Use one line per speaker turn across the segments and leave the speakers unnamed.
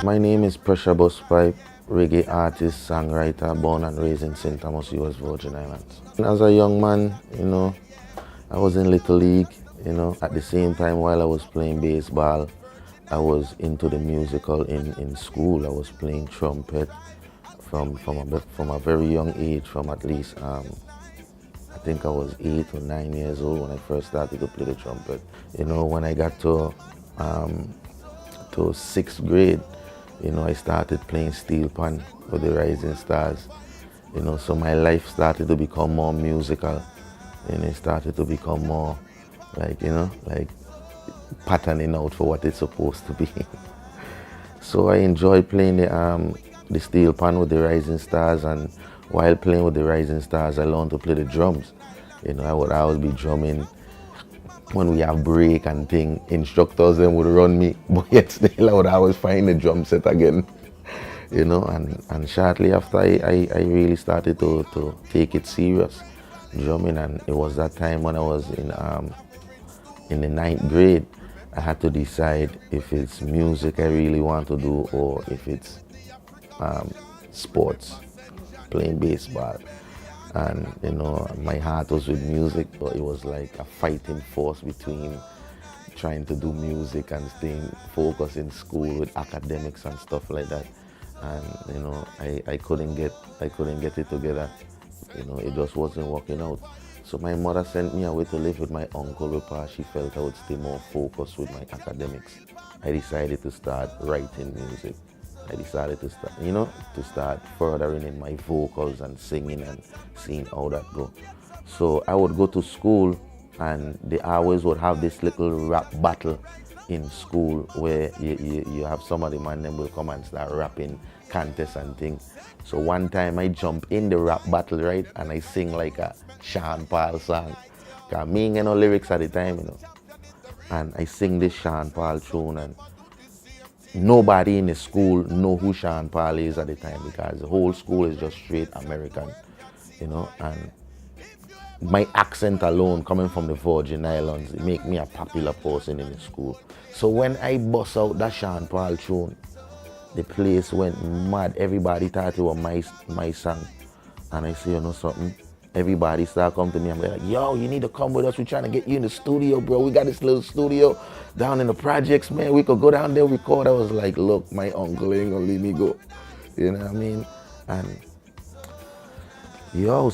My name is Pressure Busspipe, reggae artist, songwriter, born and raised in St. Thomas, US Virgin Islands. As a young man, I was in Little League, at the same time while I was playing baseball, I was into the musical in school. I was playing trumpet from a very young age, from at least, I think I was 8 or 9 years old when I first started to play the trumpet. When I got to 6th grade, I started playing steel pan with the Rising Stars. So my life started to become more musical, and it started to become more like patterning out for what it's supposed to be. So I enjoy playing the steel pan with the Rising Stars, and while playing with the Rising Stars, I learned to play the drums. I would always be drumming. When we have break and thing, instructors then would run me, but yet still I would always find the drum set again. And shortly after I really started to take it serious, drumming, and it was that time when I was in the 9th grade, I had to decide if it's music I really want to do or if it's sports, playing baseball. And my heart was with music, but it was like a fighting force between trying to do music and staying focused in school with academics and stuff like that. And I couldn't get it together. It just wasn't working out. So my mother sent me away to live with my uncle because she felt I would stay more focused with my academics. I decided to start writing music. I decided to start furthering in my vocals and singing and seeing how that go. So I would go to school, and they always would have this little rap battle in school where you have some of the man them will come and start rapping contests and things. So one time I jump in the rap battle, right, and I sing like a Sean Paul song. Cause me ain't no lyrics at the time, and I sing this Sean Paul tune, and nobody in the school know who Sean Paul is at the time because the whole school is just straight American, and my accent alone coming from the Virgin Islands, it make me a popular person in the school. So when I bust out that Sean Paul tune, the place went mad. Everybody thought it was my song. And I say, something? Everybody start coming to me and be like, yo, you need to come with us. We're trying to get you in the studio, bro. We got this little studio down in the projects, man. We could go down there, record. I was like, look, my uncle ain't gonna let me go. You know what I mean? And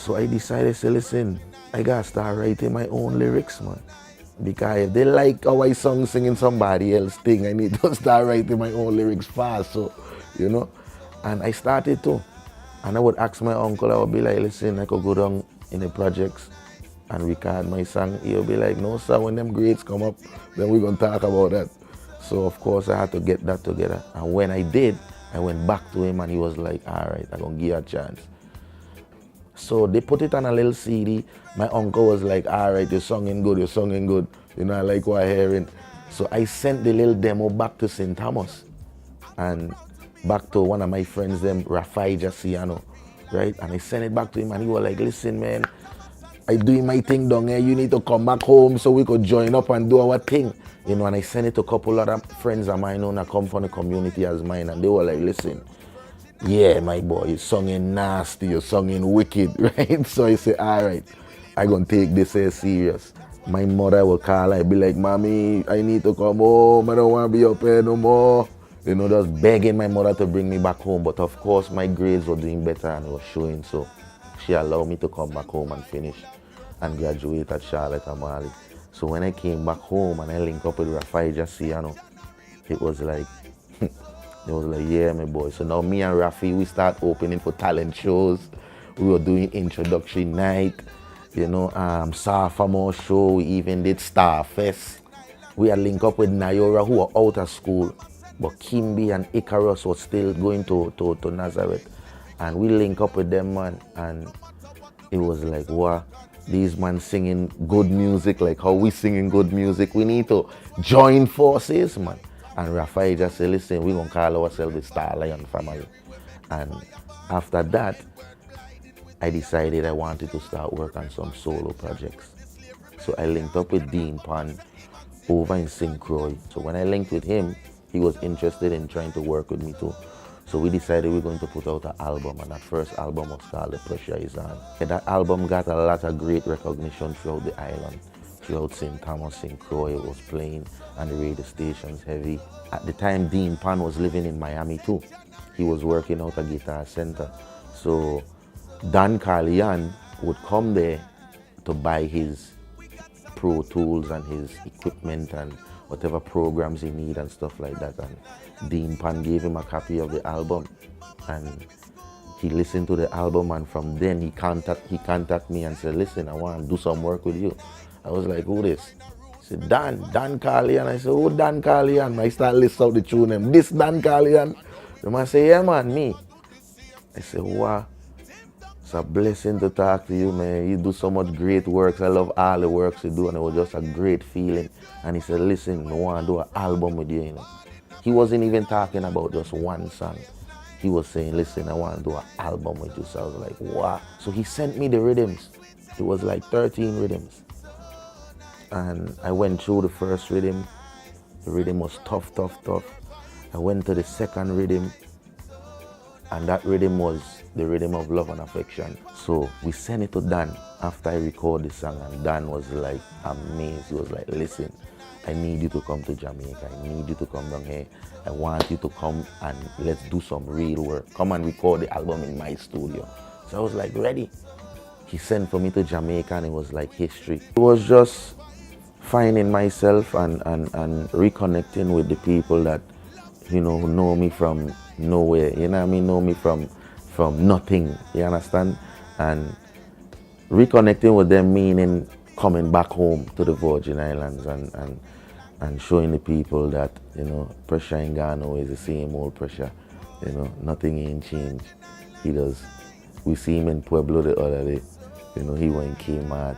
so I decided, say, listen, I gotta start writing my own lyrics, man. Because if they like how I singing somebody else's thing, I need to start writing my own lyrics fast. So, and I started to. And I would ask my uncle, I would be like, listen, I could go down in the projects and record my song. He'll be like, no, sir, when them grades come up, then we're going to talk about that. So, of course, I had to get that together. And when I did, I went back to him and he was like, all right, I'm going to give you a chance. So they put it on a little CD. My uncle was like, all right, you're singing good, I like what I'm hearing. So I sent the little demo back to St. Thomas and back to one of my friends, them, Rafai Jaciano, right? And I sent it back to him and he was like, listen, man, I doing my thing down here. You need to come back home so we could join up and do our thing. And I sent it to a couple other friends of mine who come from the community as mine, and they were like, listen, yeah, my boy, you're singing nasty, you're singing wicked, right? So I say, all right, I'm going to take this serious. My mother will call, I'd be like, mommy, I need to come home. I don't want to be up here no more. Just begging my mother to bring me back home. But of course, my grades were doing better and it was showing. So she allowed me to come back home and finish and graduate at Charlotte Amali. So when I came back home and I linked up with Rafai Jaciano, it was like, yeah, my boy. So now me and Rafi, we start opening for talent shows. We were doing introduction night, sophomore show. We even did Star Fest. We had linked up with Nayora, who were out of school. But Kimby and Icarus was still going to Nazareth. And we link up with them, man. And it was like, wow, these men singing good music, like how we singing good music. We need to join forces, man. And Rafai just said, listen, we're going to call ourselves the Star Lion family. And after that, I decided I wanted to start work on some solo projects. So I linked up with Dean Pan over in St. Croix. So when I linked with him, he was interested in trying to work with me too. So we decided we were going to put out an album, and that first album was called The Pressure Is On. And that album got a lot of great recognition throughout the island. Throughout St. Thomas, St. Croix, it was playing, and the radio stations heavy. At the time, Dean Pan was living in Miami too. He was working out at Guitar Center. So Dan Carlian would come there to buy his Pro Tools and his equipment and whatever programs he need and stuff like that. And Dean Pan gave him a copy of the album, and he listened to the album, and from then he contact me and said, listen, I want to do some work with you. I was like, who this? He said, Dan Carlian. I said, who Dan Carlian? I start listing out the tune name. This Dan Carlian? The man say, yeah man, me. I said, wow. It's a blessing to talk to you, man. You do so much great works. I love all the works you do, and it was just a great feeling. And he said, listen, I want to do an album with you, you know. He wasn't even talking about just one song. He was saying, listen, I want to do an album with you. So I was like, wow. So he sent me the rhythms. It was like 13 rhythms. And I went through the first rhythm. The rhythm was tough. I went to the second rhythm, and that rhythm was the rhythm of love and affection. So we sent it to Dan after I recorded the song, and Dan was like amazed. He was like, listen, I need you to come to Jamaica. I need you to come down here. I want you to come and let's do some real work. Come and record the album in my studio. So I was like, ready. He sent for me to Jamaica, and it was like history. It was just finding myself and reconnecting with the people that, you know me from nowhere, you know what I mean, know me from nothing, you understand? And reconnecting with them meaning coming back home to the Virgin Islands and showing the people that, you know, Pressure in Ghana is the same old Pressure, you know, nothing ain't changed. We see him in Pueblo the other day, you know, he went Kmart,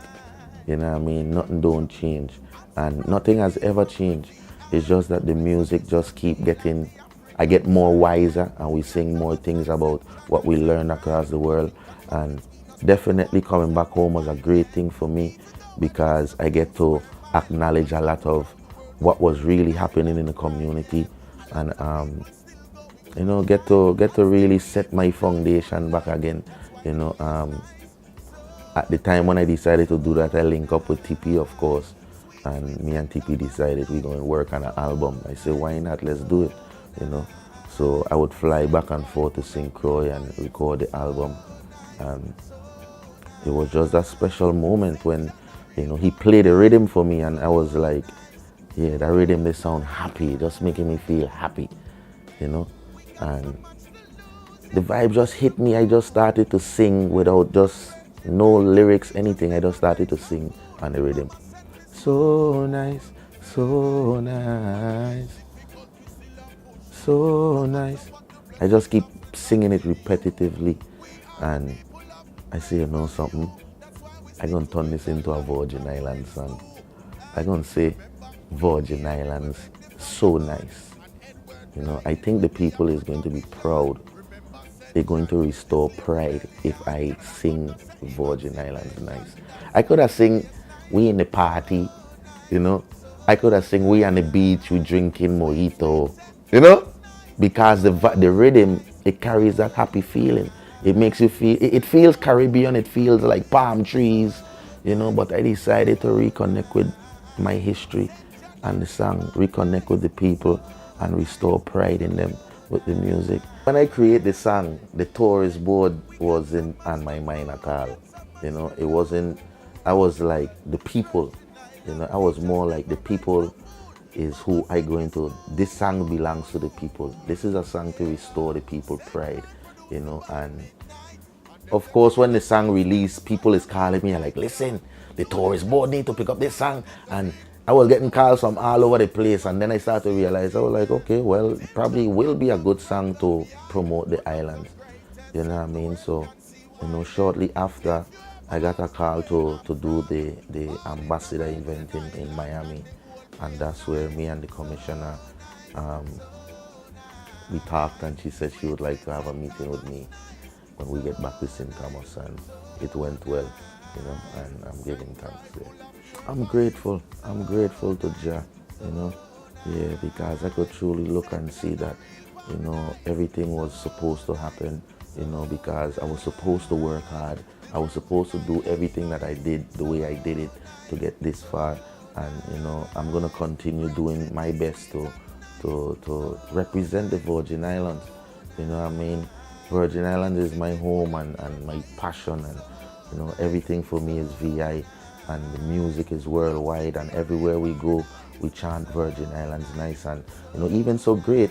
you know what I mean, nothing don't change, and nothing has ever changed. It's just that the music just keep getting, I get more wiser, and we sing more things about what we learn across the world. And definitely coming back home was a great thing for me, because I get to acknowledge a lot of what was really happening in the community, and you know, get to really set my foundation back again. You know, at the time when I decided to do that, I linked up with TP, of course, and me and TP decided we're going to work on an album. I said, why not? Let's do it, you know. So I would fly back and forth to St. Croix and record the album. And it was just a special moment when, you know, he played the rhythm for me, and I was like, yeah, that rhythm, they sound happy, just making me feel happy, you know. And the vibe just hit me. I just started to sing without just no lyrics, anything. I just started to sing on the rhythm. So nice, so nice, so nice. I just keep singing it repetitively, and I say, you know something, I'm gonna turn this into a Virgin Islands song. I'm gonna say, Virgin Islands, so nice. You know, I think the people is going to be proud. They're going to restore pride if I sing Virgin Islands nice. I could have sing we in the party, you know. I could have sing we on the beach, we drinking mojito, you know, because the rhythm, it carries that happy feeling. It makes you feel, it feels Caribbean, it feels like palm trees, you know. But I decided to reconnect with my history and the song, reconnect with the people and restore pride in them with the music. When I create the song, the tourist board wasn't on my mind at all. You know, it wasn't, I was like the people, you know, I was more like the people is who I go into. This song belongs to the people. This is a song to restore the people pride, you know. And of course, when the song released, people is calling me like, listen, the tourist board need to pick up this song. And I was getting calls from all over the place, and then I started to realize, I was like, okay, well, it probably will be a good song to promote the islands, you know what I mean? So, you know, shortly after, I got a call to do the ambassador event in Miami, and that's where me and the commissioner, we talked, and she said she would like to have a meeting with me when we get back to St. Thomas, and it went well, you know, and I'm giving thanks there. I'm grateful to Jah, you know. Yeah, because I could truly look and see that, everything was supposed to happen, because I was supposed to work hard. I was supposed to do everything that I did the way I did it to get this far. And, I'm going to continue doing my best to represent the Virgin Islands. You know what I mean? Virgin Islands is my home and my passion, and, everything for me is VI, and the music is worldwide, and everywhere we go, we chant Virgin Islands nice. And, even so great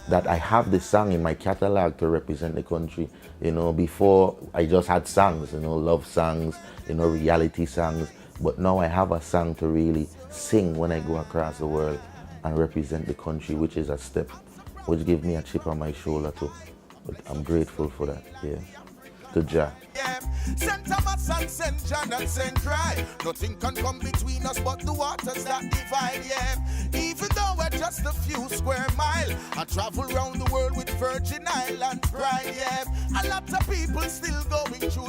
that I have this song in my catalog to represent the country. Before I just had songs, love songs, reality songs, but now I have a song to really sing when I go across the world and represent the country, which is a step, which gives me a chip on my shoulder too. But I'm grateful for that, yeah. To Jah.
Yeah. Send Thomas and send John and send Cry. Nothing can come between us but the waters that divide, yeah. Even though we're just a few square mile, I travel around the world with Virgin Island pride, yeah. A lot of people still going through